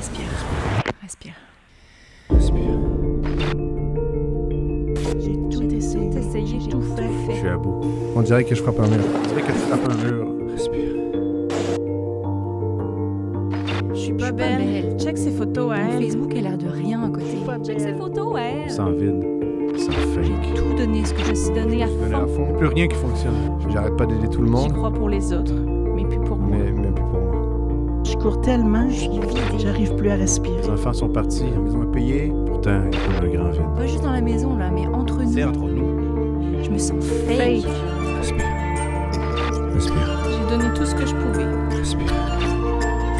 Respire. Respire. Respire. J'ai tout essayé, j'ai tout fait. Je suis à bout. On dirait que je frappe un mur. On dirait que je frappe un mur. Respire. Je suis pas belle. Check ses photos à Mon elle. Facebook a l'air de rien à côté. Pas Check belle. ses photos à elle. Sans vide. Sans fake. Tout donné ce que je me suis donné à Je venais à fond. fond. Il n'y a plus rien qui fonctionne. J'arrête pas d'aider tout le J'y monde, crois pour les autres, mais plus pour moi. mais plus pour moi. Je cours tellement, Je suis vidée. j'arrive plus à respirer. Les enfants sont partis, la maison est payée. Pourtant, il y a comme un grand vide. Pas juste dans la maison, là, mais entre nous. entre nous. Je me sens fake. Fake. Respire. Respire. J'ai donné tout ce que je pouvais. Respire.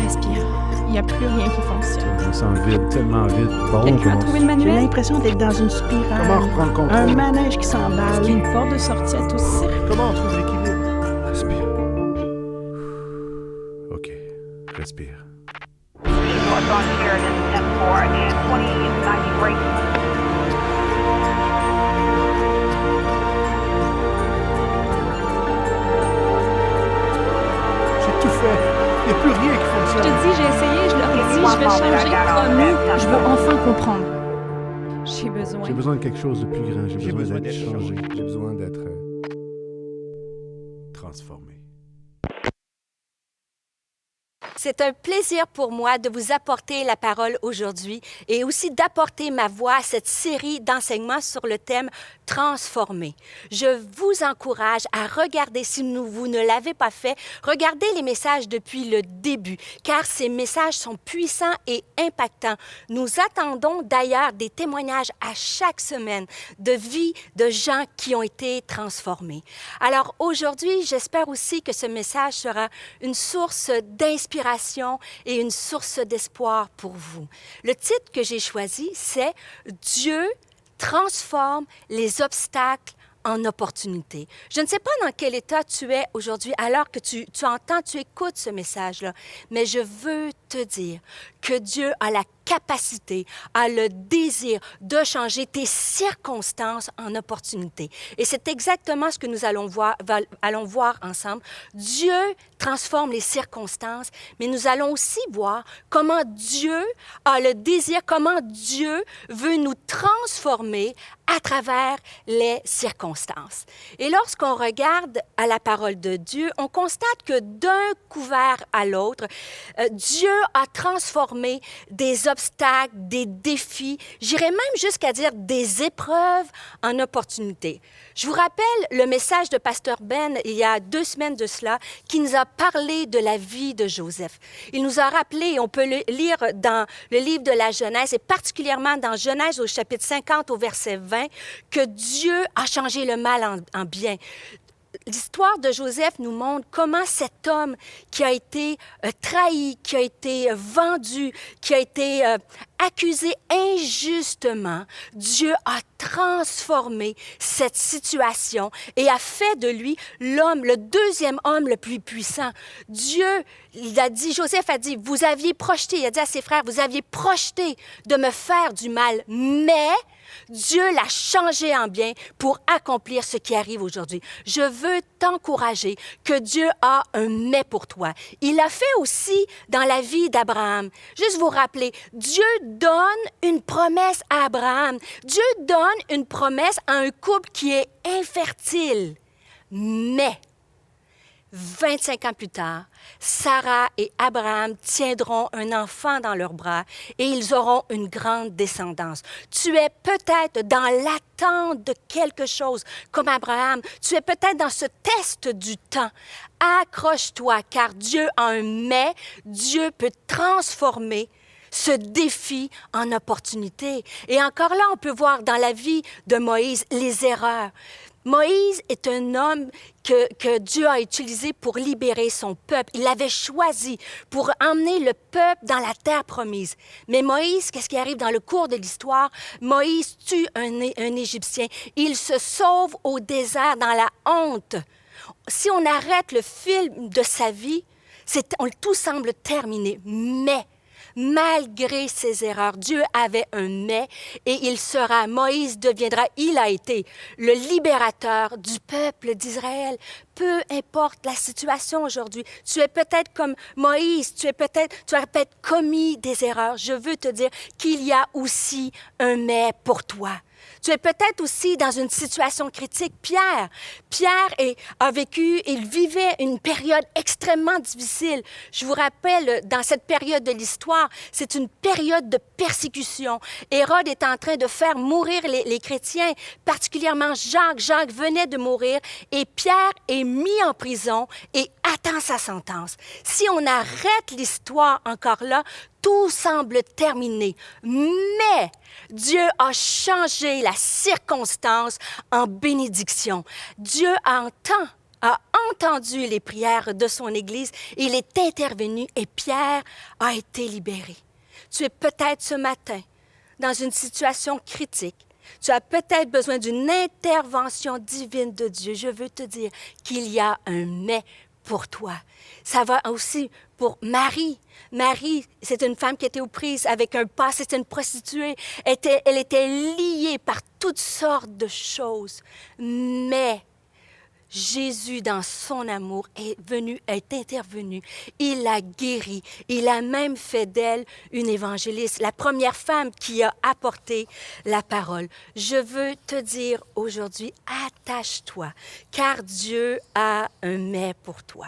Respire. Il n'y a plus rien qui fonctionne. Je me sens vide, tellement vide. Bon, Quelqu'un a trouvé le J'ai manuel? l'impression d'être dans une spirale. Comment reprendre le Un contrôle? manège qui Est-ce s'emballe. qu'il y a une porte de sortie à tout ce cirque? Comment on trouve l'équilibre? Respire. OK. Respire. North on Sheridan, 10-4, and 2090 break. J'ai tout fait. Il n'y a plus rien qui Je fonctionne. te dis, j'ai essayé, je leur dis, je vais changer, promis. Je veux enfin comprendre. J'ai besoin. J'ai besoin de quelque chose de plus grand. J'ai besoin d'être changé. J'ai besoin d'être... Transformé. C'est un plaisir pour moi de vous apporter la parole aujourd'hui et aussi d'apporter ma voix à cette série d'enseignements sur le thème « Transformer ». Je vous encourage à regarder, si vous ne l'avez pas fait, regardez les messages depuis le début, car ces messages sont puissants et impactants. Nous attendons d'ailleurs des témoignages à chaque semaine de vie de gens qui ont été transformés. Alors aujourd'hui, j'espère aussi que ce message sera une source d'inspiration et une source d'espoir pour vous. Le titre que j'ai choisi, c'est « Dieu transforme les obstacles en opportunités ». Je ne sais pas dans quel état tu es aujourd'hui alors que tu entends, tu écoutes ce message-là, mais je veux te dire que Dieu a la capacité, a le désir de changer tes circonstances en opportunités. Et c'est exactement ce que nous allons voir ensemble. Dieu transforme les circonstances, mais nous allons aussi voir comment Dieu a le désir, comment Dieu veut nous transformer à travers les circonstances. Et lorsqu'on regarde à la parole de Dieu, on constate que d'un couvert à l'autre, Dieu a transformé des obstacles, des défis, j'irais même jusqu'à dire des épreuves en opportunités. Je vous rappelle le message de Pasteur Ben il y a 2 semaines de cela, qui nous a parlé de la vie de Joseph. Il nous a rappelé, et on peut le lire dans le livre de la Genèse, et particulièrement dans Genèse au chapitre 50 au verset 20, que Dieu a changé le mal en bien. L'histoire de Joseph nous montre comment cet homme qui a été trahi, qui a été vendu, qui a été accusé injustement, Dieu a transformé cette situation et a fait de lui l'homme, le 2e homme le plus puissant. Dieu, Joseph a dit, vous aviez projeté, il a dit à ses frères, vous aviez projeté de me faire du mal, mais Dieu l'a changé en bien pour accomplir ce qui arrive aujourd'hui. Je veux t'encourager que Dieu a un mais pour toi. Il l'a fait aussi dans la vie d'Abraham. Juste vous rappeler, Dieu donne une promesse à Abraham. Dieu donne une promesse à un couple qui est infertile. Mais 25 ans plus tard, Sarah et Abraham tiendront un enfant dans leurs bras et ils auront une grande descendance. Tu es peut-être dans l'attente de quelque chose comme Abraham. Tu es peut-être dans ce test du temps. Accroche-toi car Dieu a un mais. Dieu peut transformer ce défi en opportunité. Et encore là, on peut voir dans la vie de Moïse les erreurs. Moïse est un homme que Dieu a utilisé pour libérer son peuple. Il l'avait choisi pour emmener le peuple dans la terre promise. Mais Moïse, qu'est-ce qui arrive dans le cours de l'histoire? Moïse tue un Égyptien. Il se sauve au désert dans la honte. Si on arrête le fil de sa vie, tout semble terminé. Mais Malgré ses erreurs, Dieu avait un mais et il sera, Moïse deviendra, il a été le libérateur du peuple d'Israël. Peu importe la situation aujourd'hui, tu es peut-être comme Moïse, tu as peut-être commis des erreurs. Je veux te dire qu'il y a aussi un mais pour toi. Tu es peut-être aussi dans une situation critique. Pierre il vivait une période extrêmement difficile. Je vous rappelle, dans cette période de l'histoire, c'est une période de persécution. Hérode est en train de faire mourir les chrétiens, particulièrement Jacques. Jacques venait de mourir et Pierre est mis en prison et attend sa sentence. Si on arrête l'histoire encore là, tout semble terminé. Mais Dieu a changé la circonstance en bénédiction. Dieu a entendu les prières de son Église. Il est intervenu et Pierre a été libéré. Tu es peut-être ce matin dans une situation critique. Tu as peut-être besoin d'une intervention divine de Dieu. Je veux te dire qu'il y a un mais pour toi. Ça va aussi pour Marie. Marie, c'est une femme qui était aux prises avec un passé, c'est une prostituée. Elle était liée par toutes sortes de choses. Mais Jésus, dans son amour, est intervenu. Il l'a guérie. Il a même fait d'elle une évangéliste, la première femme qui a apporté la parole. Je veux te dire aujourd'hui, attache-toi, car Dieu a un mais pour toi.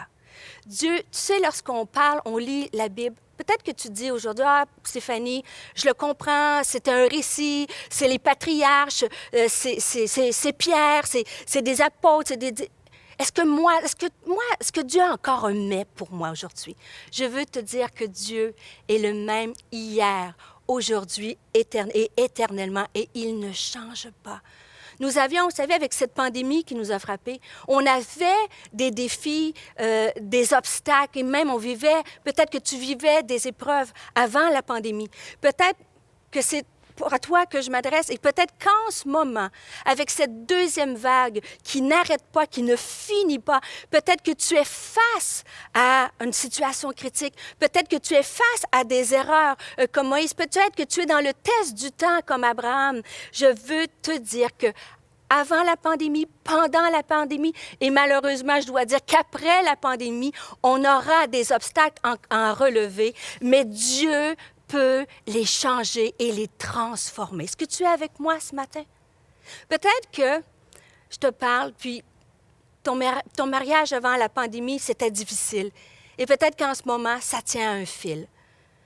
Dieu, tu sais, lorsqu'on parle, on lit la Bible, peut-être que tu dis aujourd'hui, « Ah, Stéphanie, je le comprends, c'est un récit, c'est les patriarches, c'est Pierre, c'est des apôtres, Est-ce que Dieu a encore un mais pour moi aujourd'hui? Je veux te dire que Dieu est le même hier, aujourd'hui et éternellement, et il ne change pas. Nous avions, vous savez, avec cette pandémie qui nous a frappés, on avait des défis, des obstacles, et même on vivait, peut-être que tu vivais des épreuves avant la pandémie. Peut-être que c'est à toi que je m'adresse, et peut-être qu'en ce moment, avec cette deuxième vague qui n'arrête pas, qui ne finit pas, peut-être que tu es face à une situation critique, peut-être que tu es face à des erreurs comme Moïse, peut-être que tu es dans le test du temps comme Abraham. Je veux te dire que avant la pandémie, pendant la pandémie, et malheureusement, je dois dire qu'après la pandémie, on aura des obstacles à relever, mais Dieu peut les changer et les transformer. Est-ce que tu es avec moi ce matin? Peut-être que je te parle, puis ton mariage avant la pandémie, c'était difficile. Et peut-être qu'en ce moment, ça tient à un fil.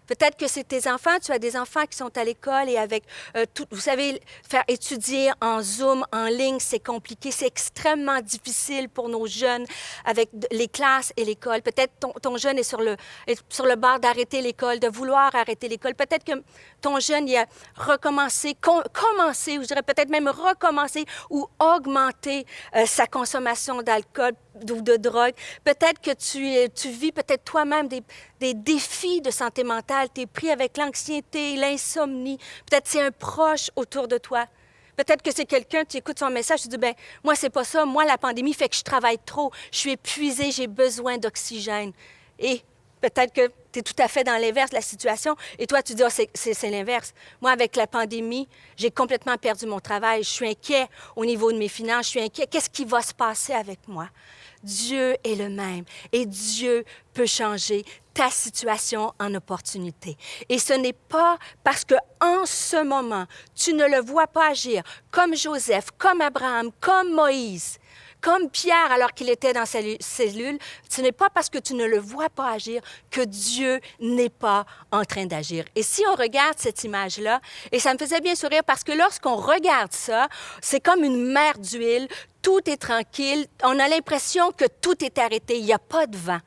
Peut-être que c'est tes enfants, tu as des enfants qui sont à l'école et avec tout, vous savez, faire étudier en Zoom, en ligne, c'est compliqué, c'est extrêmement difficile pour nos jeunes avec les classes et l'école. Peut-être ton jeune est sur le bord d'arrêter l'école, de vouloir arrêter l'école. Peut-être que ton jeune il a recommencé, ou je dirais peut-être même recommencer ou augmenter sa consommation d'alcool ou de drogue. Peut-être que tu vis peut-être toi-même des défis de santé mentale. Tu es pris avec l'anxiété, l'insomnie. Peut-être c'est un proche autour de toi. Peut-être que c'est quelqu'un, tu écoutes son message, tu dis, ben moi, c'est pas ça. Moi, la pandémie fait que je travaille trop. Je suis épuisée, j'ai besoin d'oxygène. Et peut-être que tu es tout à fait dans l'inverse de la situation. Et toi, tu dis, oh, c'est l'inverse. Moi, avec la pandémie, j'ai complètement perdu mon travail. Je suis inquiet au niveau de mes finances. Je suis inquiet. Qu'est-ce qui va se passer avec moi? Dieu est le même et Dieu peut changer ta situation en opportunité. Et ce n'est pas parce qu'en ce moment, tu ne le vois pas agir comme Joseph, comme Abraham, comme Moïse, comme Pierre alors qu'il était dans sa cellule, ce n'est pas parce que tu ne le vois pas agir que Dieu n'est pas en train d'agir. Et si on regarde cette image-là, et ça me faisait bien sourire parce que lorsqu'on regarde ça, c'est comme une mer d'huile, tout est tranquille, on a l'impression que tout est arrêté, il n'y a pas de vent.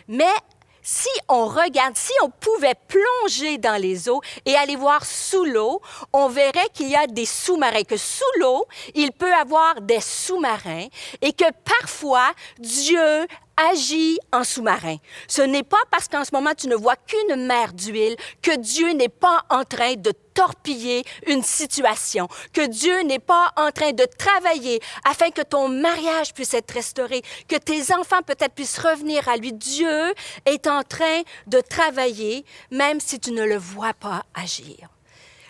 Mais si on regarde, si on pouvait plonger dans les eaux et aller voir sous l'eau, on verrait qu'il y a des sous-marins, que sous l'eau, il peut y avoir des sous-marins et que parfois, Dieu agit en sous-marin. Ce n'est pas parce qu'en ce moment tu ne vois qu'une mer d'huile que Dieu n'est pas en train de torpiller une situation, que Dieu n'est pas en train de travailler afin que ton mariage puisse être restauré, que tes enfants peut-être puissent revenir à lui. Dieu est en train de travailler, même si tu ne le vois pas agir.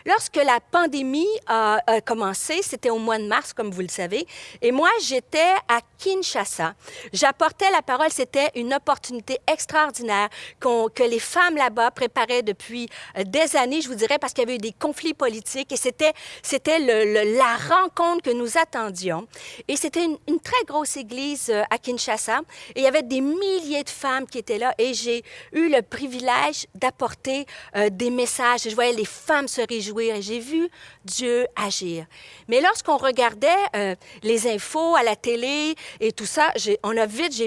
Lorsque la pandémie a commencé, c'était au mois de mars, comme vous le savez, et moi, j'étais à Kinshasa. J'apportais la parole, c'était une opportunité extraordinaire que les femmes là-bas préparaient depuis des années, je vous dirais, parce qu'il y avait eu des conflits politiques, et c'était la rencontre que nous attendions. Et c'était une très grosse église à Kinshasa, et il y avait des milliers de femmes qui étaient là, et j'ai eu le privilège d'apporter des messages. Je voyais les femmes se réjouir, et j'ai vu Dieu agir. Mais lorsqu'on regardait les infos à la télé et tout ça, j'ai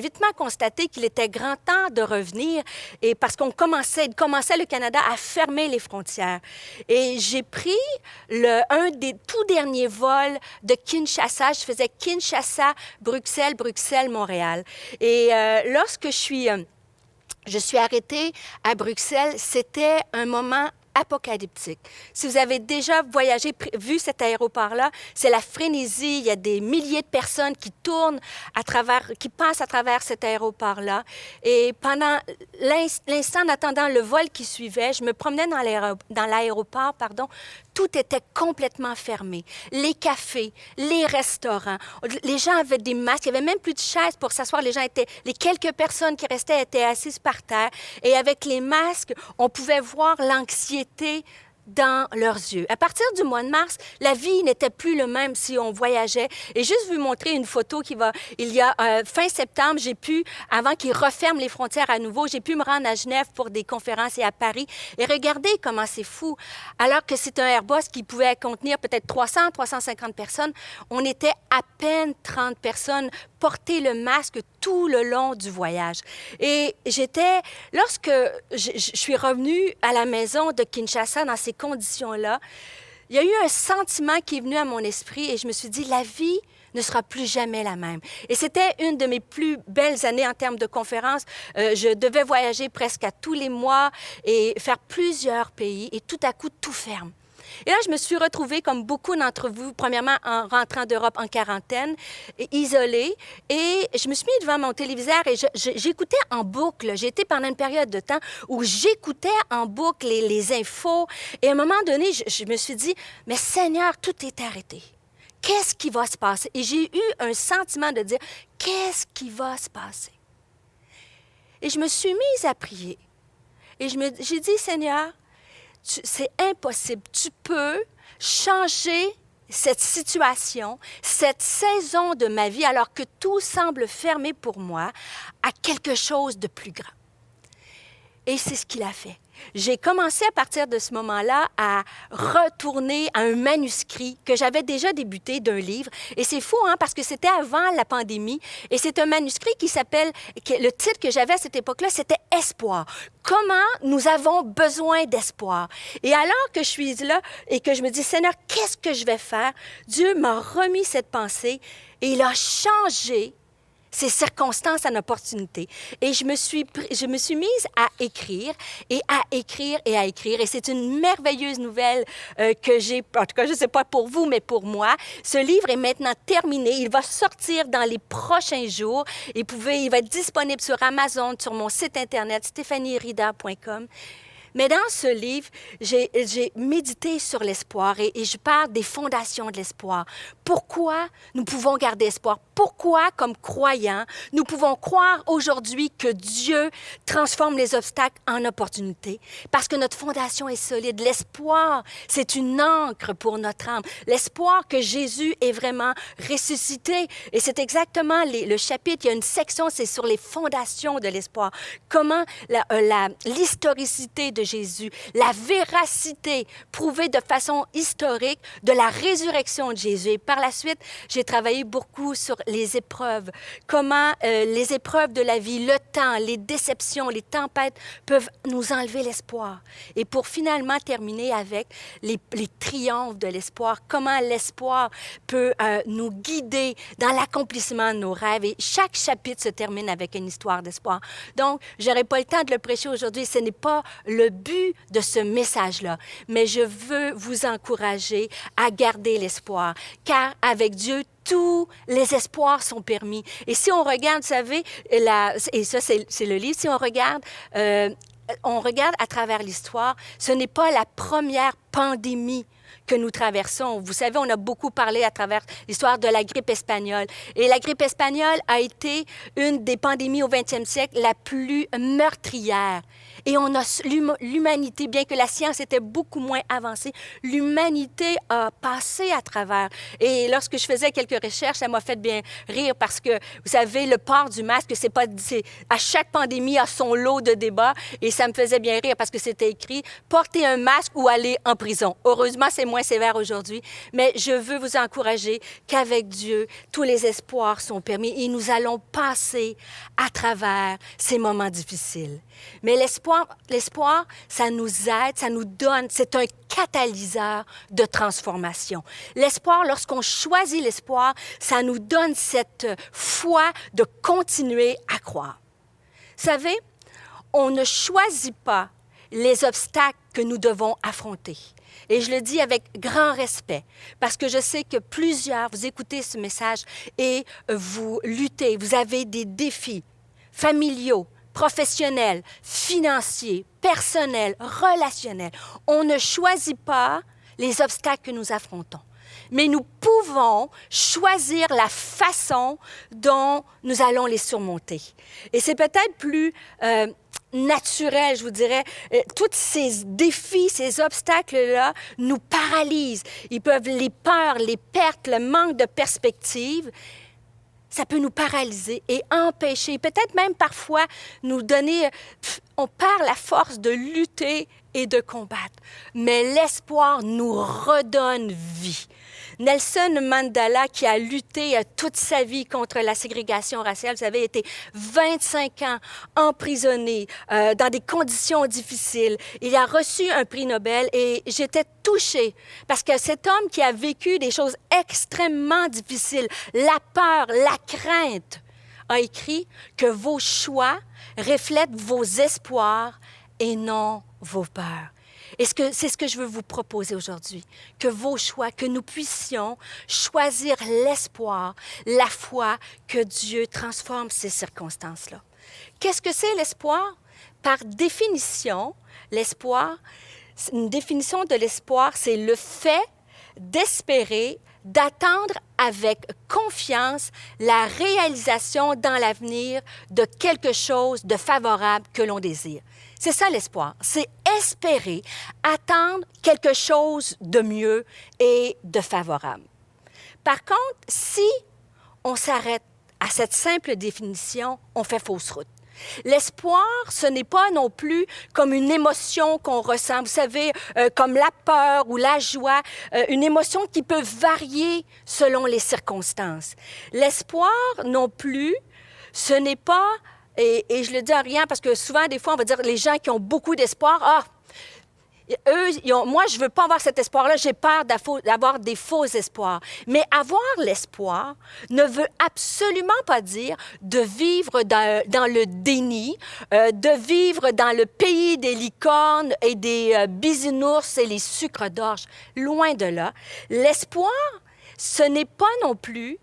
vitement constaté qu'il était grand temps de revenir, et parce qu'on commençait le Canada à fermer les frontières. Et j'ai pris un des tout derniers vols de Kinshasa. Je faisais Kinshasa, Bruxelles, Bruxelles, Montréal. Et lorsque je suis arrêtée à Bruxelles, c'était un moment apocalyptique. Si vous avez déjà voyagé, vu cet aéroport-là, c'est la frénésie. Il y a des milliers de personnes qui qui passent à travers cet aéroport-là. Et pendant l'instant d'attendant le vol qui suivait, je me promenais dans l'aéroport, tout était complètement fermé. Les cafés, les restaurants, les gens avaient des masques, il n'y avait même plus de chaises pour s'asseoir. Les quelques personnes qui restaient étaient assises par terre. Et avec les masques, on pouvait voir l'anxiété dans leurs yeux. À partir du mois de mars, la vie n'était plus le même si on voyageait. Et juste vous montrer une photo il y a fin septembre, avant qu'ils referment les frontières à nouveau, j'ai pu me rendre à Genève pour des conférences et à Paris. Et regardez comment c'est fou. Alors que c'est un Airbus qui pouvait contenir peut-être 300, 350 personnes, on était à peine 30 personnes, porter le masque tout le long du voyage. Et lorsque je suis revenue à la maison de Kinshasa dans ces conditions-là, il y a eu un sentiment qui est venu à mon esprit et je me suis dit, la vie ne sera plus jamais la même. Et c'était une de mes plus belles années en termes de conférences. Je devais voyager presque à tous les mois et faire plusieurs pays et tout à coup, tout ferme. Et là, je me suis retrouvée, comme beaucoup d'entre vous, premièrement en rentrant d'Europe en quarantaine, isolée. Et je me suis mise devant mon téléviseur et j'écoutais en boucle. J'ai été pendant une période de temps où j'écoutais en boucle les infos. Et à un moment donné, je me suis dit, mais Seigneur, tout est arrêté. Qu'est-ce qui va se passer? Et j'ai eu un sentiment de dire, qu'est-ce qui va se passer? Et je me suis mise à prier. Et j'ai dit, Seigneur, c'est impossible. Tu peux changer cette situation, cette saison de ma vie, alors que tout semble fermé pour moi, à quelque chose de plus grand. Et c'est ce qu'il a fait. J'ai commencé à partir de ce moment-là à retourner à un manuscrit que j'avais déjà débuté d'un livre. Et c'est fou, parce que c'était avant la pandémie. Et c'est un manuscrit le titre que j'avais à cette époque-là, c'était « Espoir ». Comment nous avons besoin d'espoir. Et alors que je suis là et que je me dis, Seigneur, qu'est-ce que je vais faire? Dieu m'a remis cette pensée et il a changé ces circonstances en opportunité. Et je me suis mise à écrire et à écrire et à écrire. Et c'est une merveilleuse nouvelle que j'ai, en tout cas, je ne sais pas pour vous, mais pour moi. Ce livre est maintenant terminé. Il va sortir dans les prochains jours. Il va être disponible sur Amazon, sur mon site Internet, stéphanierida.com. Mais dans ce livre, j'ai médité sur l'espoir et je parle des fondations de l'espoir. Pourquoi nous pouvons garder espoir? Pourquoi, comme croyants, nous pouvons croire aujourd'hui que Dieu transforme les obstacles en opportunités? Parce que notre fondation est solide. L'espoir, c'est une ancre pour notre âme. L'espoir que Jésus est vraiment ressuscité. Et c'est exactement le chapitre, il y a une section, c'est sur les fondations de l'espoir. Comment l'historicité de de Jésus, la véracité prouvée de façon historique de la résurrection de Jésus. Et par la suite, j'ai travaillé beaucoup sur les épreuves, comment les épreuves de la vie, le temps, les déceptions, les tempêtes peuvent nous enlever l'espoir. Et pour finalement terminer avec les triomphes de l'espoir, comment l'espoir peut nous guider dans l'accomplissement de nos rêves. Et chaque chapitre se termine avec une histoire d'espoir. Donc, je n'aurai pas le temps de le prêcher aujourd'hui. Ce n'est pas le but de ce message-là. Mais je veux vous encourager à garder l'espoir. Car avec Dieu, tous les espoirs sont permis. Et si on regarde, vous savez, et ça, c'est le livre, si on regarde à travers l'histoire, ce n'est pas la première pandémie que nous traversons. Vous savez, on a beaucoup parlé à travers l'histoire de la grippe espagnole. Et la grippe espagnole a été une des pandémies au 20e siècle la plus meurtrière. Et on a l'humanité, bien que la science était beaucoup moins avancée, l'humanité a passé à travers. Et lorsque je faisais quelques recherches, ça m'a fait bien rire parce que, vous savez, le port du masque, à chaque pandémie a son lot de débats. Et ça me faisait bien rire parce que c'était écrit « Porter un masque ou aller en prison ». Heureusement, c'est moins sévère aujourd'hui, mais je veux vous encourager qu'avec Dieu, tous les espoirs sont permis et nous allons passer à travers ces moments difficiles. Mais l'espoir, ça nous aide, ça nous donne, c'est un catalyseur de transformation. L'espoir, lorsqu'on choisit l'espoir, ça nous donne cette foi de continuer à croire. Vous savez, on ne choisit pas les obstacles que nous devons affronter. Et je le dis avec grand respect, parce que je sais que plusieurs, vous écoutez ce message et vous luttez, vous avez des défis familiaux, professionnels, financiers, personnels, relationnels. On ne choisit pas les obstacles que nous affrontons, mais nous pouvons choisir la façon dont nous allons les surmonter. Et c'est peut-être plus naturel, je vous dirais. Tous ces défis, ces obstacles-là nous paralysent. Ils peuvent, les peurs, les pertes, le manque de perspective, ça peut nous paralyser et empêcher, peut-être même parfois nous donner, on perd la force de lutter et de combattre. Mais l'espoir nous redonne vie. Nelson Mandela, qui a lutté toute sa vie contre la ségrégation raciale, vous savez, a été 25 ans emprisonné dans des conditions difficiles. Il a reçu un prix Nobel et j'étais touchée parce que cet homme qui a vécu des choses extrêmement difficiles, la peur, la crainte, a écrit que vos choix reflètent vos espoirs et non vos peurs. Et c'est ce que je veux vous proposer aujourd'hui, que vos choix, que nous puissions choisir l'espoir, la foi, que Dieu transforme ces circonstances-là. Qu'est-ce que c'est l'espoir? Par définition, l'espoir, une définition de l'espoir, c'est le fait d'espérer, d'attendre avec confiance la réalisation dans l'avenir de quelque chose de favorable que l'on désire. C'est ça l'espoir, c'est espérer, attendre quelque chose de mieux et de favorable. Par contre, si on s'arrête à cette simple définition, on fait fausse route. L'espoir, ce n'est pas non plus comme une émotion qu'on ressent, vous savez, comme la peur ou la joie, une émotion qui peut varier selon les circonstances. L'espoir non plus, ce n'est pas, et je le dis en rien parce que souvent, des fois, on va dire les gens qui ont beaucoup d'espoir, moi, je ne veux pas avoir cet espoir-là, j'ai peur d'avoir des faux espoirs. Mais avoir l'espoir ne veut absolument pas dire de vivre dans le déni, de vivre dans le pays des licornes et des bisounours et les sucres d'orge. Loin de là. L'espoir, ce n'est pas non plus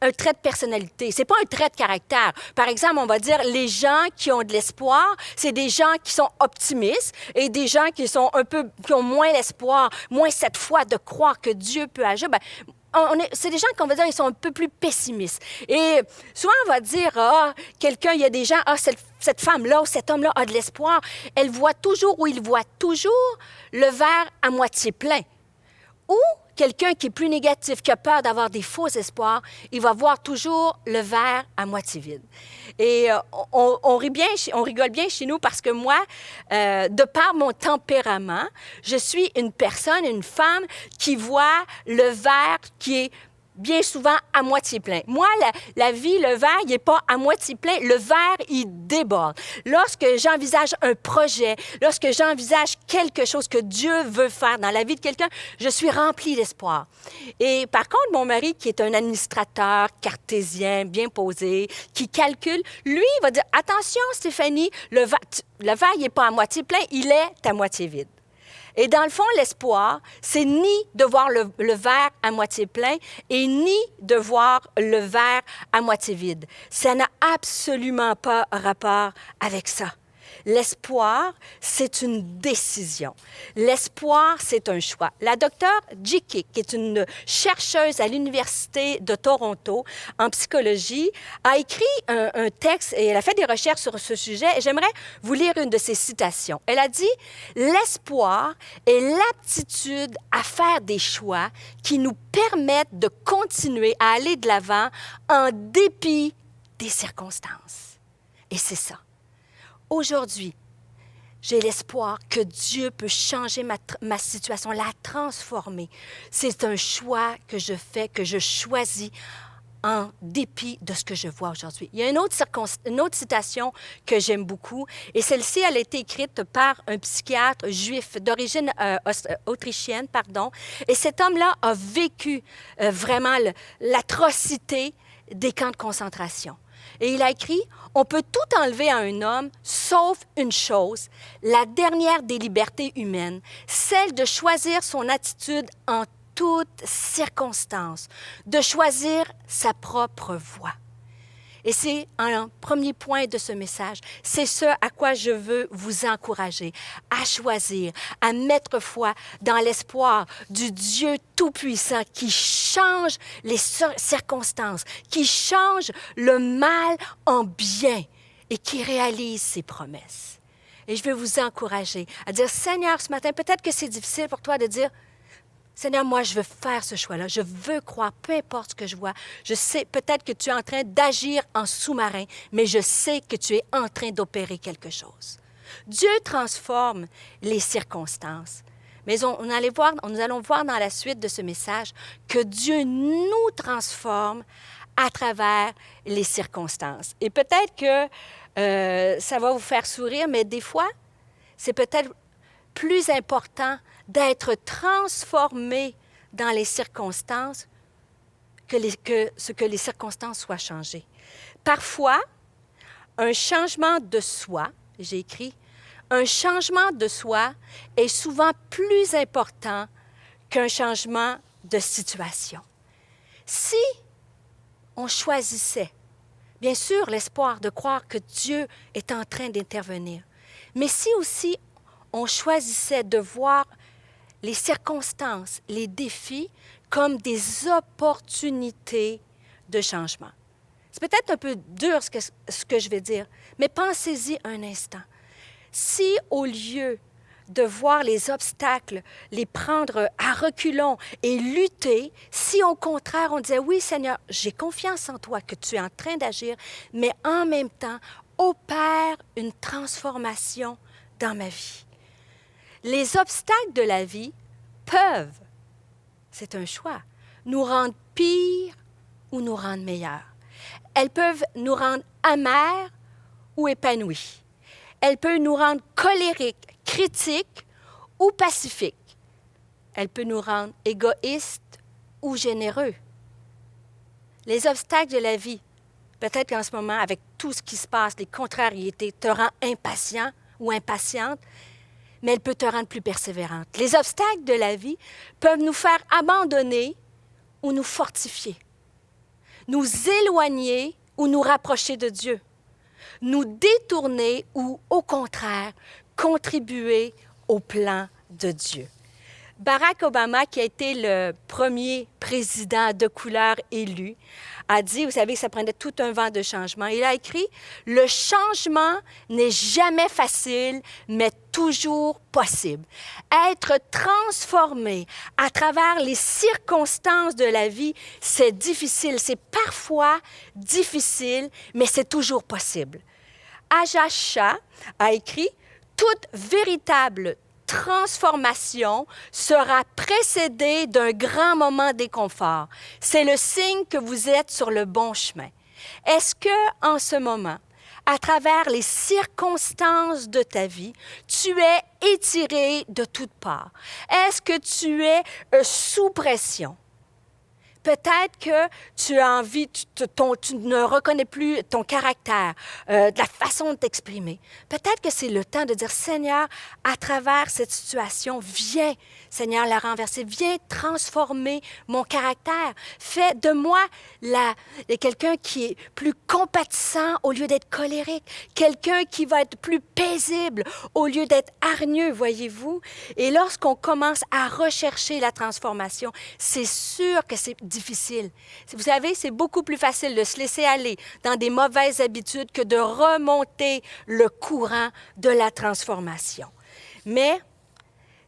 un trait de personnalité. C'est pas un trait de caractère. Par exemple, on va dire les gens qui ont de l'espoir, c'est des gens qui sont optimistes et des gens qui ont moins l'espoir, moins cette foi de croire que Dieu peut agir. C'est des gens qu'on va dire ils sont un peu plus pessimistes. Et souvent, on va dire, il y a des gens, cette femme-là ou cet homme-là a de l'espoir. Elle voit toujours ou il voit toujours le verre à moitié plein. Ou quelqu'un qui est plus négatif, qui a peur d'avoir des faux espoirs, il va voir toujours le verre à moitié vide. Et on rigole bien chez nous parce que moi, de par mon tempérament, je suis une personne, une femme qui voit le verre qui est bien souvent à moitié plein. Moi, la vie, le verre, il n'est pas à moitié plein. Le verre, il déborde. Lorsque j'envisage un projet, lorsque j'envisage quelque chose que Dieu veut faire dans la vie de quelqu'un, je suis remplie d'espoir. Et par contre, mon mari, qui est un administrateur cartésien, bien posé, qui calcule, lui, il va dire, attention, Stéphanie, le verre, il n'est pas à moitié plein, il est à moitié vide. Et dans le fond, l'espoir, c'est ni de voir le verre à moitié plein et ni de voir le verre à moitié vide. Ça n'a absolument pas rapport avec ça. L'espoir, c'est une décision. L'espoir, c'est un choix. La docteure J.K., qui est une chercheuse à l'Université de Toronto en psychologie, a écrit un texte et elle a fait des recherches sur ce sujet. Et j'aimerais vous lire une de ses citations. Elle a dit « L'espoir est l'aptitude à faire des choix qui nous permettent de continuer à aller de l'avant en dépit des circonstances. » Et c'est ça. Aujourd'hui, j'ai l'espoir que Dieu peut changer ma situation, la transformer. C'est un choix que je fais, que je choisis en dépit de ce que je vois aujourd'hui. Il y a une autre citation que j'aime beaucoup, et celle-ci, elle a été écrite par un psychiatre juif d'origine autrichienne, et cet homme-là a vécu vraiment l'atrocité des camps de concentration. Et il a écrit, « On peut tout enlever à un homme, sauf une chose, la dernière des libertés humaines, celle de choisir son attitude en toutes circonstances, de choisir sa propre voie. » Et c'est un premier point de ce message. C'est ce à quoi je veux vous encourager, à choisir, à mettre foi dans l'espoir du Dieu Tout-Puissant qui change les circonstances, qui change le mal en bien et qui réalise ses promesses. Et je veux vous encourager à dire, Seigneur, ce matin, peut-être que c'est difficile pour toi de dire, Seigneur, moi, je veux faire ce choix-là. Je veux croire, peu importe ce que je vois. Je sais peut-être que tu es en train d'agir en sous-marin, mais je sais que tu es en train d'opérer quelque chose. Dieu transforme les circonstances. Mais nous allons voir dans la suite de ce message que Dieu nous transforme à travers les circonstances. Et peut-être que ça va vous faire sourire, mais des fois, c'est peut-être plus important d'être transformé dans les circonstances que ce que les circonstances soient changées. Parfois, un changement de soi, j'ai écrit, un changement de soi est souvent plus important qu'un changement de situation. Si on choisissait, bien sûr, l'espoir de croire que Dieu est en train d'intervenir, mais si aussi on choisissait de voir les circonstances, les défis comme des opportunités de changement. C'est peut-être un peu dur ce que je vais dire, mais pensez-y un instant. Si au lieu de voir les obstacles, les prendre à reculons et lutter, si au contraire on disait, oui Seigneur, j'ai confiance en toi que tu es en train d'agir, mais en même temps, opère une transformation dans ma vie. Les obstacles de la vie peuvent, c'est un choix, nous rendre pires ou nous rendre meilleurs. Elles peuvent nous rendre amers ou épanouis. Elles peuvent nous rendre colériques, critiques ou pacifiques. Elles peuvent nous rendre égoïstes ou généreux. Les obstacles de la vie, peut-être qu'en ce moment, avec tout ce qui se passe, les contrariétés, te rend impatient ou impatiente, mais elle peut te rendre plus persévérante. Les obstacles de la vie peuvent nous faire abandonner ou nous fortifier, nous éloigner ou nous rapprocher de Dieu, nous détourner ou, au contraire, contribuer au plan de Dieu. Barack Obama, qui a été le premier président de couleur élu, a dit, vous savez, ça prenait tout un vent de changement. Il a écrit, « Le changement n'est jamais facile, mais toujours possible. Être transformé à travers les circonstances de la vie, c'est difficile. C'est parfois difficile, mais c'est toujours possible. » Aja Shah a écrit, « Toute véritable transformation sera précédée d'un grand moment d'inconfort. C'est le signe que vous êtes sur le bon chemin. » Est-ce que, en ce moment, à travers les circonstances de ta vie, tu es étiré de toutes parts? Est-ce que tu es sous pression? Peut-être que tu as envie, tu ne reconnais plus ton caractère, de la façon de t'exprimer. Peut-être que c'est le temps de dire, Seigneur, à travers cette situation, viens, Seigneur, la renverser. Viens transformer mon caractère. Fais de moi quelqu'un qui est plus compatissant au lieu d'être colérique. Quelqu'un qui va être plus paisible au lieu d'être hargneux, voyez-vous. Et lorsqu'on commence à rechercher la transformation, c'est sûr que c'est difficile. Vous savez, c'est beaucoup plus facile de se laisser aller dans des mauvaises habitudes que de remonter le courant de la transformation. Mais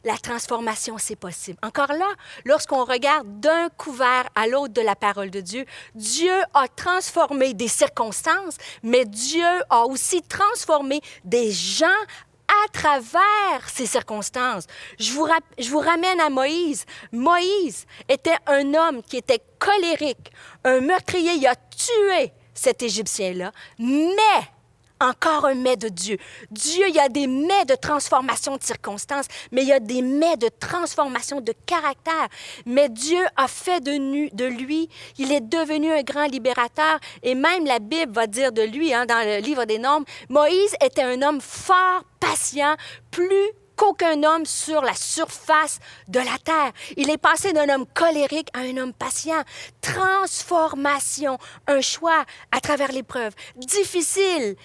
la transformation, c'est possible. Encore là, lorsqu'on regarde d'un couvert à l'autre de la parole de Dieu, Dieu a transformé des circonstances, mais Dieu a aussi transformé des gens à travers ces circonstances. Je vous ramène à Moïse. Moïse était un homme qui était colérique, un meurtrier. Il a tué cet Égyptien-là, mais encore un mais de Dieu. Dieu, il y a des mais de transformation de circonstances, mais il y a des mais de transformation de caractère. Mais Dieu a fait de lui, il est devenu un grand libérateur. Et même la Bible va dire de lui, dans le livre des Nombres, Moïse était un homme fort, patient, plus qu'aucun homme sur la surface de la terre. Il est passé d'un homme colérique à un homme patient. Transformation, un choix à travers l'épreuve. Difficile,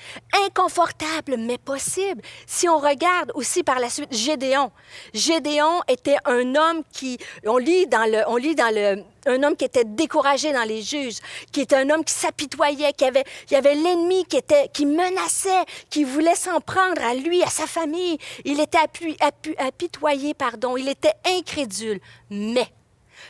inconfortable, mais possible. Si on regarde aussi par la suite Gédéon. Gédéon était un homme qui, on lit dans le un homme qui était découragé dans les juges, qui était un homme qui s'apitoyait, il y avait l'ennemi qui menaçait, qui voulait s'en prendre à lui, à sa famille. Il était apitoyé, il était incrédule.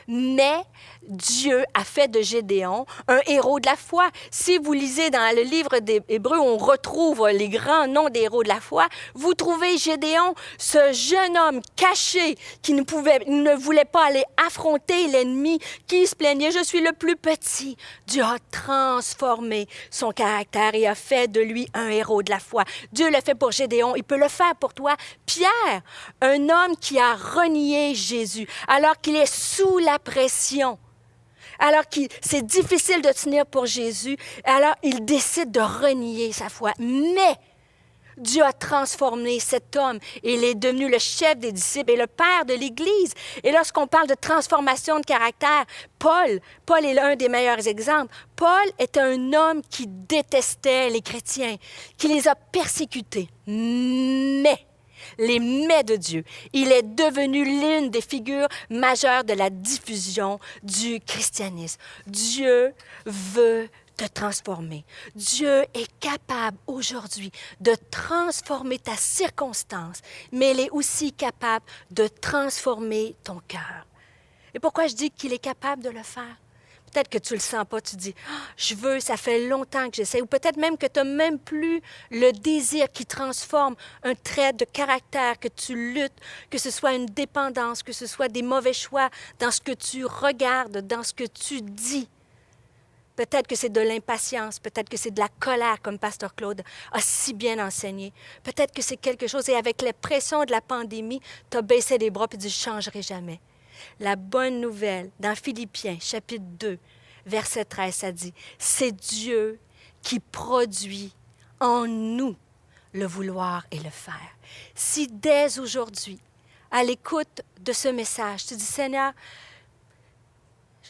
Mais Dieu a fait de Gédéon un héros de la foi. Si vous lisez dans le livre des Hébreux, on retrouve les grands noms des héros de la foi. Vous trouvez Gédéon, ce jeune homme caché qui ne voulait pas aller affronter l'ennemi, qui se plaignait, « Je suis le plus petit ». Dieu a transformé son caractère et a fait de lui un héros de la foi. Dieu l'a fait pour Gédéon, il peut le faire pour toi. Pierre, un homme qui a renié Jésus alors qu'il est sous la pression. Alors que c'est difficile de tenir pour Jésus, alors il décide de renier sa foi. Mais Dieu a transformé cet homme et il est devenu le chef des disciples et le père de l'Église. Et lorsqu'on parle de transformation de caractère, Paul est l'un des meilleurs exemples. Paul était un homme qui détestait les chrétiens, qui les a persécutés. Mais les mais de Dieu. Il est devenu l'une des figures majeures de la diffusion du christianisme. Dieu veut te transformer. Dieu est capable aujourd'hui de transformer ta circonstance, mais il est aussi capable de transformer ton cœur. Et pourquoi je dis qu'il est capable de le faire? Peut-être que tu ne le sens pas, tu dis « Je veux, ça fait longtemps que j'essaie » ou peut-être même que tu n'as même plus le désir qui transforme un trait de caractère, que tu luttes, que ce soit une dépendance, que ce soit des mauvais choix dans ce que tu regardes, dans ce que tu dis. Peut-être que c'est de l'impatience, peut-être que c'est de la colère, comme Pasteur Claude a si bien enseigné. Peut-être que c'est quelque chose, et avec la pression de la pandémie, tu as baissé les bras et dit « Je ne changerai jamais ». La bonne nouvelle, dans Philippiens, chapitre 2, verset 13, ça dit « C'est Dieu qui produit en nous le vouloir et le faire. » Si dès aujourd'hui, à l'écoute de ce message, tu dis « Seigneur,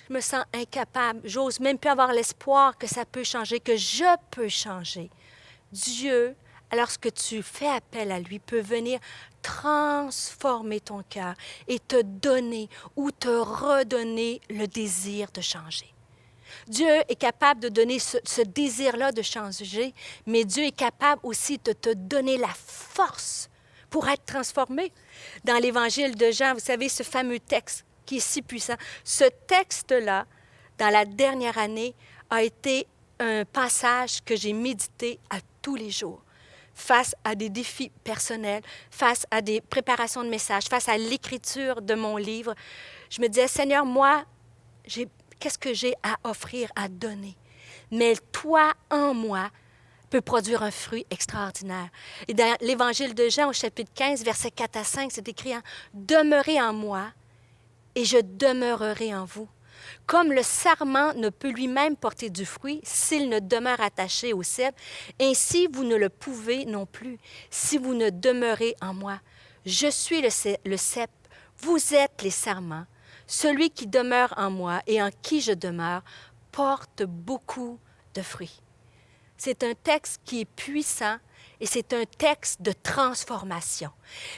je me sens incapable, j'ose même plus avoir l'espoir que ça peut changer, que je peux changer. » Dieu, lorsque tu fais appel à lui, peut venir transformer ton cœur et te donner ou te redonner le désir de changer. Dieu est capable de donner ce désir-là de changer, mais Dieu est capable aussi de te donner la force pour être transformé. Dans l'Évangile de Jean, vous savez, ce fameux texte qui est si puissant, ce texte-là, dans la dernière année, a été un passage que j'ai médité à tous les jours, face à des défis personnels, face à des préparations de messages, face à l'écriture de mon livre. Je me disais, Seigneur, moi, qu'est-ce que j'ai à offrir, à donner? Mais toi, en moi, peut produire un fruit extraordinaire. Et dans l'Évangile de Jean, au chapitre 15, versets 4 à 5, c'est écrit « Demeurez en moi, et je demeurerai en vous. Comme le sarment ne peut lui-même porter du fruit s'il ne demeure attaché au cep, ainsi vous ne le pouvez non plus si vous ne demeurez en moi. Je suis le cep, vous êtes les sarments. Celui qui demeure en moi et en qui je demeure porte beaucoup de fruits. » C'est un texte qui est puissant et c'est un texte de transformation.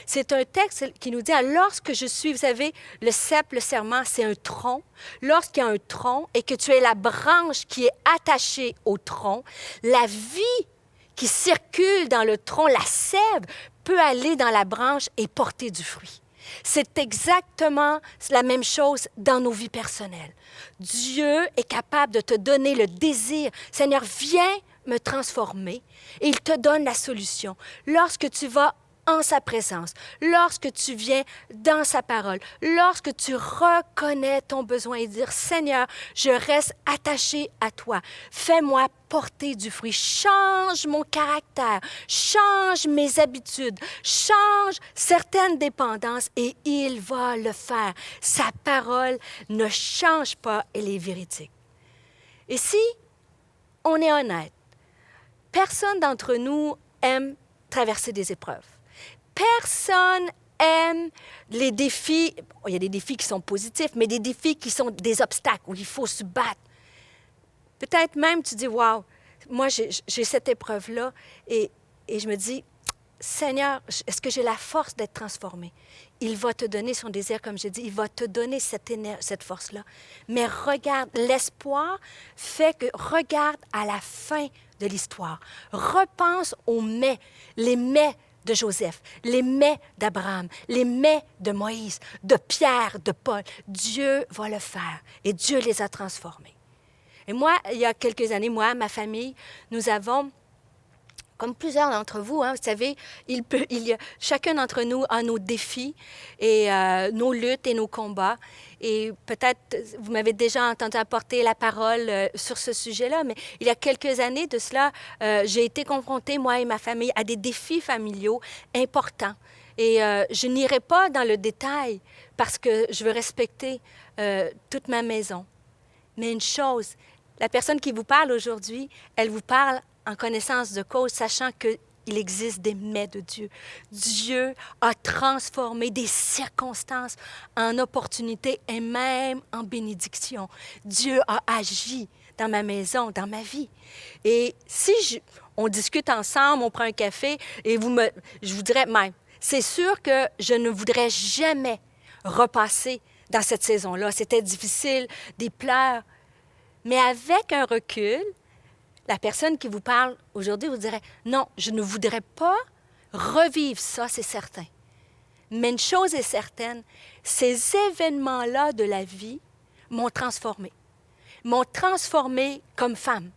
C'est un texte qui nous dit, lorsque je suis, vous savez, le cep, le serment, c'est un tronc. Lorsqu'il y a un tronc et que tu es la branche qui est attachée au tronc, la vie qui circule dans le tronc, la sève, peut aller dans la branche et porter du fruit. C'est exactement la même chose dans nos vies personnelles. Dieu est capable de te donner le désir. Seigneur, viens me transformer et il te donne la solution. Lorsque tu vas en sa présence, lorsque tu viens dans sa parole, lorsque tu reconnais ton besoin et dire, Seigneur, je reste attaché à toi. Fais-moi porter du fruit. Change mon caractère, change mes habitudes, change certaines dépendances et il va le faire. Sa parole ne change pas, elle est véridique. Et si on est honnête, personne d'entre nous aime traverser des épreuves. Personne aime les défis. Il y a des défis qui sont positifs, mais des défis qui sont des obstacles où il faut se battre. Peut-être même tu dis, wow, moi j'ai cette épreuve-là et je me dis, Seigneur, est-ce que j'ai la force d'être transformée? Il va te donner son désir, comme j'ai dit, il va te donner cette force-là. Mais regarde, l'espoir fait que, regarde à la fin de l'histoire. Repense aux mets, les mets de Joseph, les mets d'Abraham, les mets de Moïse, de Pierre, de Paul. Dieu va le faire et Dieu les a transformés. Et moi, il y a quelques années, moi, ma famille, nous avons, comme plusieurs d'entre vous, vous savez, chacun d'entre nous a nos défis et nos luttes et nos combats. Et peut-être, vous m'avez déjà entendu apporter la parole sur ce sujet-là, mais il y a quelques années de cela, j'ai été confrontée, moi et ma famille, à des défis familiaux importants. Et je n'irai pas dans le détail parce que je veux respecter toute ma maison. Mais une chose, la personne qui vous parle aujourd'hui, elle vous parle en connaissance de cause, sachant qu'il existe des mets de Dieu. Dieu a transformé des circonstances en opportunités et même en bénédiction. Dieu a agi dans ma maison, dans ma vie. Et si on discute ensemble, on prend un café, et je vous dirais même, c'est sûr que je ne voudrais jamais repasser dans cette saison-là. C'était difficile, des pleurs. Mais avec un recul, la personne qui vous parle aujourd'hui vous dirait, non, je ne voudrais pas revivre ça, c'est certain. Mais une chose est certaine, ces événements-là de la vie m'ont transformée comme femme.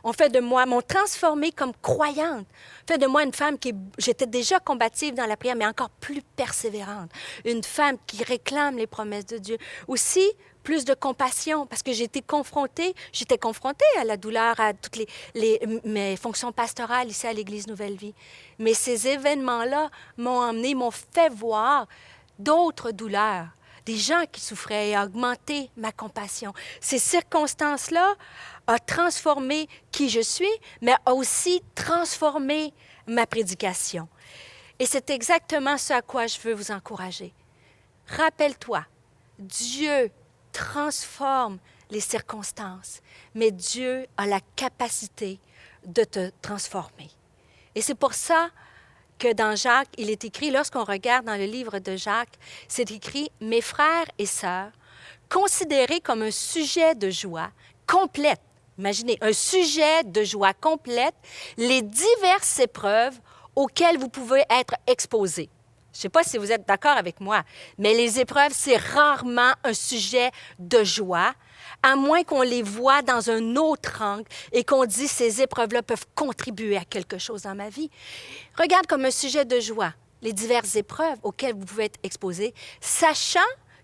M'ont transformée comme croyante. Fait de moi une femme j'étais déjà combative dans la prière, mais encore plus persévérante. Une femme qui réclame les promesses de Dieu. Aussi, plus de compassion, parce que j'étais confrontée à la douleur, à toutes mes fonctions pastorales ici à l'Église Nouvelle Vie. Mais ces événements-là m'ont fait voir d'autres douleurs, des gens qui souffraient et a augmenté ma compassion. Ces circonstances-là ont transformé qui je suis, mais a aussi transformé ma prédication. Et c'est exactement ce à quoi je veux vous encourager. Rappelle-toi, Dieu transforme les circonstances, mais Dieu a la capacité de te transformer. Et c'est pour ça que dans Jacques, il est écrit, lorsqu'on regarde dans le livre de Jacques, c'est écrit « Mes frères et sœurs, considérez comme un sujet de joie complète, imaginez, un sujet de joie complète, les diverses épreuves auxquelles vous pouvez être exposés. » Je ne sais pas si vous êtes d'accord avec moi, mais les épreuves, c'est rarement un sujet de joie, à moins qu'on les voit dans un autre angle et qu'on dit ces épreuves-là peuvent contribuer à quelque chose dans ma vie. Regarde comme un sujet de joie les diverses épreuves auxquelles vous pouvez être exposés, sachant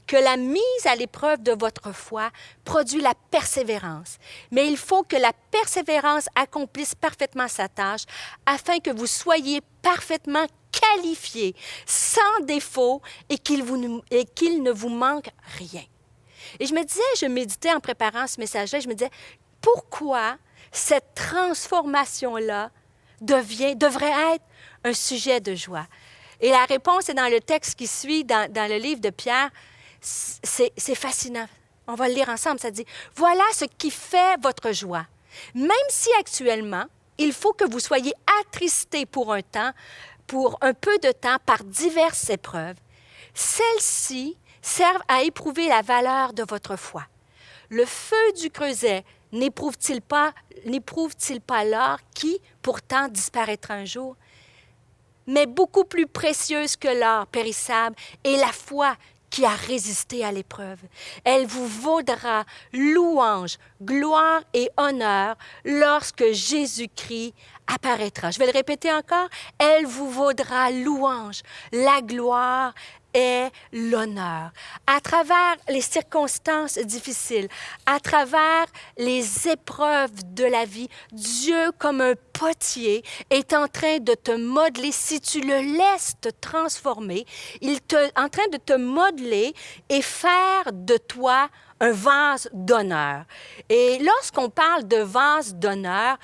que la mise à l'épreuve de votre foi produit la persévérance. Mais il faut que la persévérance accomplisse parfaitement sa tâche afin que vous soyez parfaitement qualifiés, sans défaut et qu'il ne vous manque rien. Et je me disais, je méditais en préparant ce message-là, je me disais, pourquoi cette transformation-là devrait être un sujet de joie? Et la réponse est dans le texte qui suit, dans le livre de Pierre. C'est fascinant. On va le lire ensemble. Ça dit, « Voilà ce qui fait votre joie. Même si actuellement, il faut que vous soyez attristés pour un peu de temps, par diverses épreuves. Celles-ci servent à éprouver la valeur de votre foi. Le feu du creuset n'éprouve-t-il pas l'or qui, pourtant, disparaîtra un jour? Mais beaucoup plus précieuse que l'or périssable est la foi qui a résisté à l'épreuve. Elle vous vaudra louange, gloire et honneur lorsque Jésus-Christ apparaîtra. Je vais le répéter encore. Elle vous vaudra louange, la gloire et l'honneur. À travers les circonstances difficiles, à travers les épreuves de la vie, Dieu, comme un potier, est en train de te modeler. Si tu le laisses te transformer, il est en train de te modeler et faire de toi un vase d'honneur. Et lorsqu'on parle de vase d'honneur,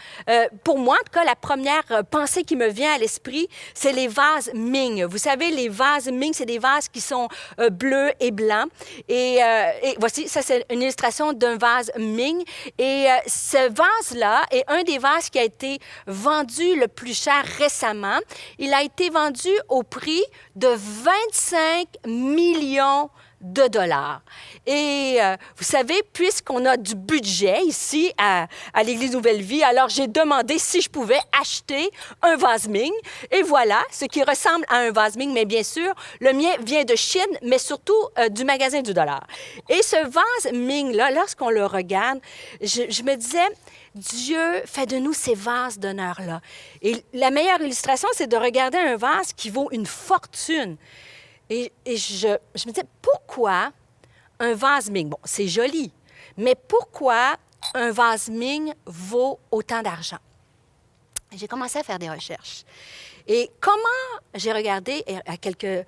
pour moi, en tout cas, la première pensée qui me vient à l'esprit, c'est les vases Ming. Vous savez, les vases Ming, c'est des vases qui sont bleus et blancs. Et voici, ça, c'est une illustration d'un vase Ming. Et ce vase-là est un des vases qui a été vendu le plus cher récemment. Il a été vendu au prix de 25 millions de dollars. Et vous savez, puisqu'on a du budget ici à l'Église Nouvelle Vie, alors j'ai demandé si je pouvais acheter un vase Ming. Et voilà, ce qui ressemble à un vase Ming, mais bien sûr, le mien vient de Chine, mais surtout du magasin du dollar. Et ce vase Ming-là, lorsqu'on le regarde, je me disais, Dieu fait de nous ces vases d'honneur-là. Et la meilleure illustration, c'est de regarder un vase qui vaut une fortune. Et je me disais, pourquoi un vase Ming? Bon, c'est joli, mais pourquoi un vase Ming vaut autant d'argent? J'ai commencé à faire des recherches. Et comment j'ai regardé à quelques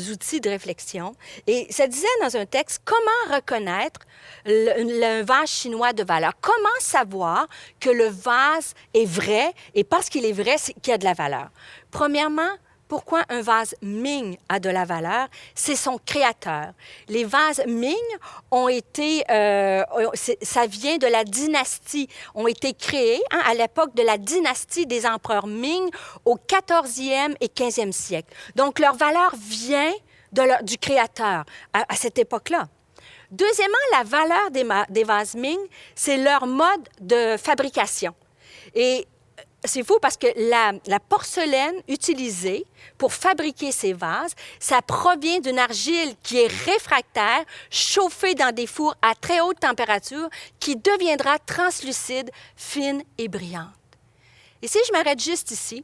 outils de réflexion, et ça disait dans un texte, comment reconnaître le vase chinois de valeur? Comment savoir que le vase est vrai, et parce qu'il est vrai, c'est qu'il y a de la valeur? Premièrement, pourquoi un vase Ming a de la valeur? C'est son créateur. Les vases Ming ont été, ça vient de la dynastie, ont été créés à l'époque de la dynastie des empereurs Ming au 14e et 15e siècle. Donc, leur valeur vient du créateur à cette époque-là. Deuxièmement, la valeur des vases Ming, c'est leur mode de fabrication. Et c'est fou parce que la porcelaine utilisée pour fabriquer ces vases, ça provient d'une argile qui est réfractaire, chauffée dans des fours à très haute température, qui deviendra translucide, fine et brillante. Et si je m'arrête juste ici,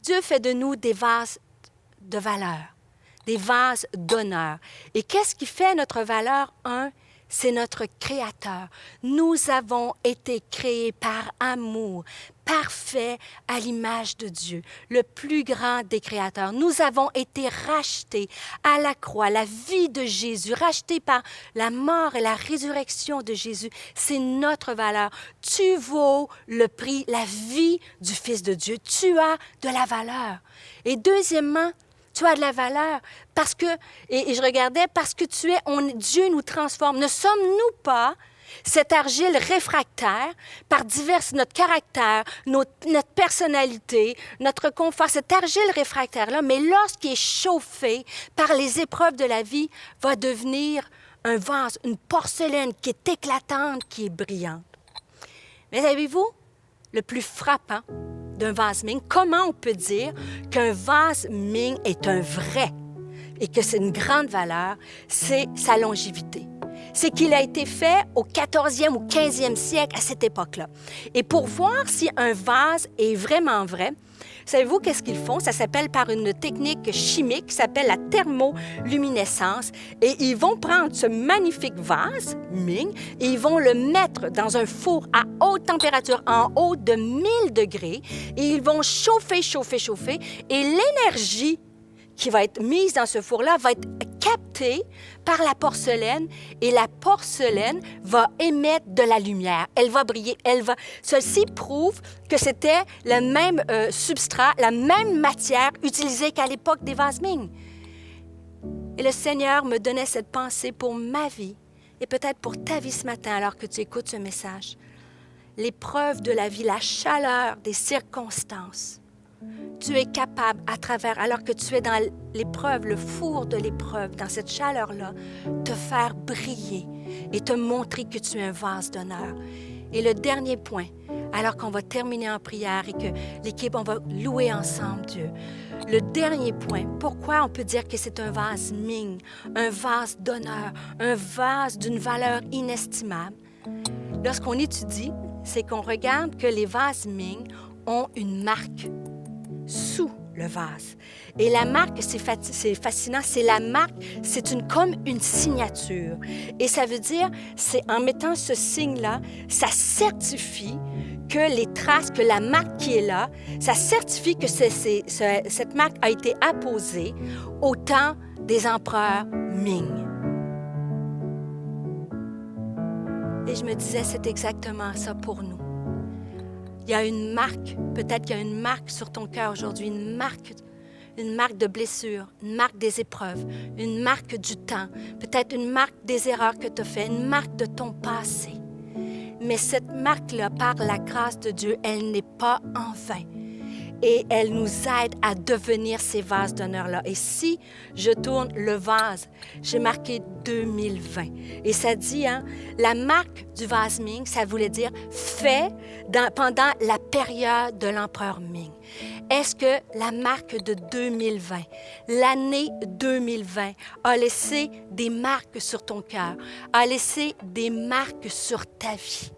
Dieu fait de nous des vases de valeur, des vases d'honneur. Et qu'est-ce qui fait notre valeur? C'est notre Créateur. Nous avons été créés par amour, parfait à l'image de Dieu, le plus grand des créateurs. Nous avons été rachetés à la croix, la vie de Jésus, rachetés par la mort et la résurrection de Jésus. C'est notre valeur. Tu vaux le prix, la vie du Fils de Dieu. Tu as de la valeur. Et deuxièmement, tu as de la valeur parce que, et je regardais, parce que Dieu nous transforme. Ne sommes-nous pas Cette argile réfractaire, par diverses, notre caractère, notre personnalité, notre confort, cette argile réfractaire-là, mais lorsqu'il est chauffé par les épreuves de la vie, va devenir un vase, une porcelaine qui est éclatante, qui est brillante. Mais savez-vous, le plus frappant d'un vase Ming, comment on peut dire qu'un vase Ming est un vrai et que c'est une grande valeur, c'est sa longévité. C'est qu'il a été fait au 14e ou 15e siècle, à cette époque-là. Et pour voir si un vase est vraiment vrai, savez-vous qu'est-ce qu'ils font? Ça s'appelle par une technique chimique qui s'appelle la thermoluminescence. Et ils vont prendre ce magnifique vase, Ming, et ils vont le mettre dans un four à haute température, en haut de 1000 degrés. Et ils vont chauffer. Et l'énergie qui va être mise dans ce four-là va être captée par la porcelaine et la porcelaine va émettre de la lumière. Elle va briller. Ceci prouve que c'était le même substrat, la même matière utilisée qu'à l'époque des vases Ming. Et le Seigneur me donnait cette pensée pour ma vie et peut-être pour ta vie ce matin alors que tu écoutes ce message. L'épreuve de la vie, la chaleur des circonstances. Tu es capable, à travers, alors que tu es dans l'épreuve, le four de l'épreuve, dans cette chaleur-là, te faire briller et te montrer que tu es un vase d'honneur. Et le dernier point, alors qu'on va terminer en prière et que l'équipe, on va louer ensemble Dieu. Le dernier point, pourquoi on peut dire que c'est un vase Ming, un vase d'honneur, un vase d'une valeur inestimable? Lorsqu'on étudie, c'est qu'on regarde que les vases Ming ont une marque sous le vase. Et la marque, c'est fascinant, c'est la marque, c'est comme une signature. Et ça veut dire, c'est en mettant ce signe-là, ça certifie que les traces, que la marque qui est là, ça certifie que cette marque a été apposée au temps des empereurs Ming. Et je me disais, c'est exactement ça pour nous. Il y a une marque, peut-être qu'il y a une marque sur ton cœur aujourd'hui, une marque de blessure, une marque des épreuves, une marque du temps, peut-être une marque des erreurs que tu as faites, une marque de ton passé. Mais cette marque-là, par la grâce de Dieu, elle n'est pas en vain. Et elle nous aide à devenir ces vases d'honneur-là. Et si je tourne le vase, j'ai marqué 2020. Et ça dit, la marque du vase Ming, ça voulait dire fait pendant la période de l'empereur Ming. Est-ce que la marque de 2020, l'année 2020, a laissé des marques sur ton cœur, a laissé des marques sur ta vie?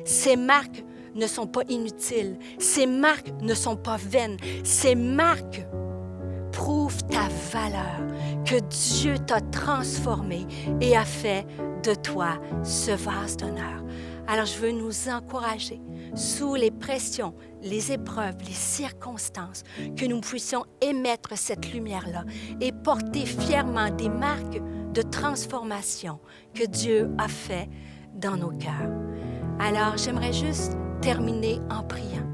Ces marques ne sont pas inutiles. Ces marques ne sont pas vaines. Ces marques prouvent ta valeur, que Dieu t'a transformé et a fait de toi ce vase d'honneur. Alors, je veux nous encourager sous les pressions, les épreuves, les circonstances, que nous puissions émettre cette lumière-là et porter fièrement des marques de transformation que Dieu a fait dans nos cœurs. Alors, j'aimerais juste terminer en priant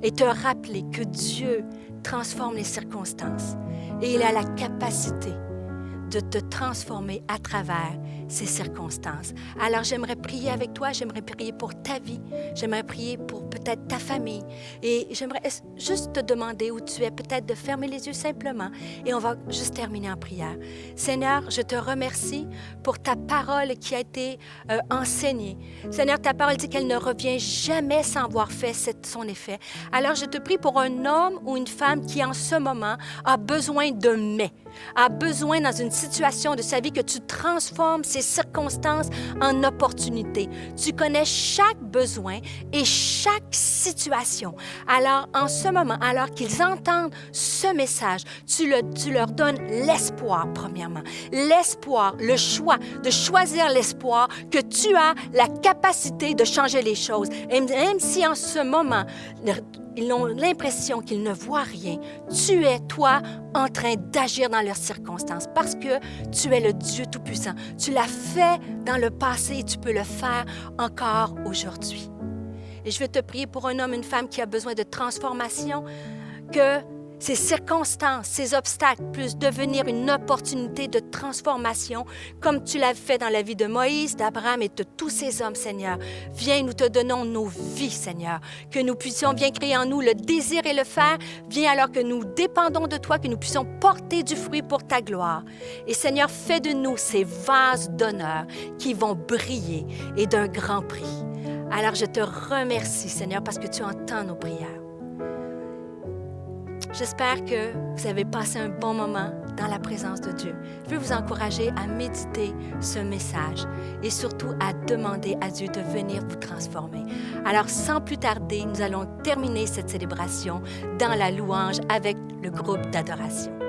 et te rappeler que Dieu transforme les circonstances et il a la capacité de te transformer à travers ces circonstances. Alors, j'aimerais prier avec toi, j'aimerais prier pour ta vie, j'aimerais prier pour peut-être ta famille et j'aimerais juste te demander où tu es, peut-être de fermer les yeux simplement et on va juste terminer en prière. Seigneur, je te remercie pour ta parole qui a été enseignée. Seigneur, ta parole dit qu'elle ne revient jamais sans avoir fait son effet. Alors, je te prie pour un homme ou une femme qui en ce moment a besoin de mais, a besoin dans une situation de sa vie que tu transformes ces circonstances en opportunités. Tu connais chaque besoin et chaque situation. Alors, en ce moment, alors qu'ils entendent ce message, tu leur donnes l'espoir, premièrement. L'espoir, le choix, de choisir l'espoir, que tu as la capacité de changer les choses. Et même si en ce moment, ils ont l'impression qu'ils ne voient rien, tu es, toi, en train d'agir dans leurs circonstances parce que tu es le Dieu Tout-Puissant. Tu l'as fait dans le passé et tu peux le faire encore aujourd'hui. Et je veux te prier pour un homme, une femme qui a besoin de transformation, que ces circonstances, ces obstacles puissent devenir une opportunité de transformation, comme tu l'as fait dans la vie de Moïse, d'Abraham et de tous ces hommes, Seigneur. Viens, nous te donnons nos vies, Seigneur, que nous puissions bien créer en nous le désir et le faire. Viens alors que nous dépendons de toi, que nous puissions porter du fruit pour ta gloire. Et Seigneur, fais de nous ces vases d'honneur qui vont briller et d'un grand prix. Alors je te remercie, Seigneur, parce que tu entends nos prières. J'espère que vous avez passé un bon moment dans la présence de Dieu. Je veux vous encourager à méditer ce message et surtout à demander à Dieu de venir vous transformer. Alors, sans plus tarder, nous allons terminer cette célébration dans la louange avec le groupe d'adoration.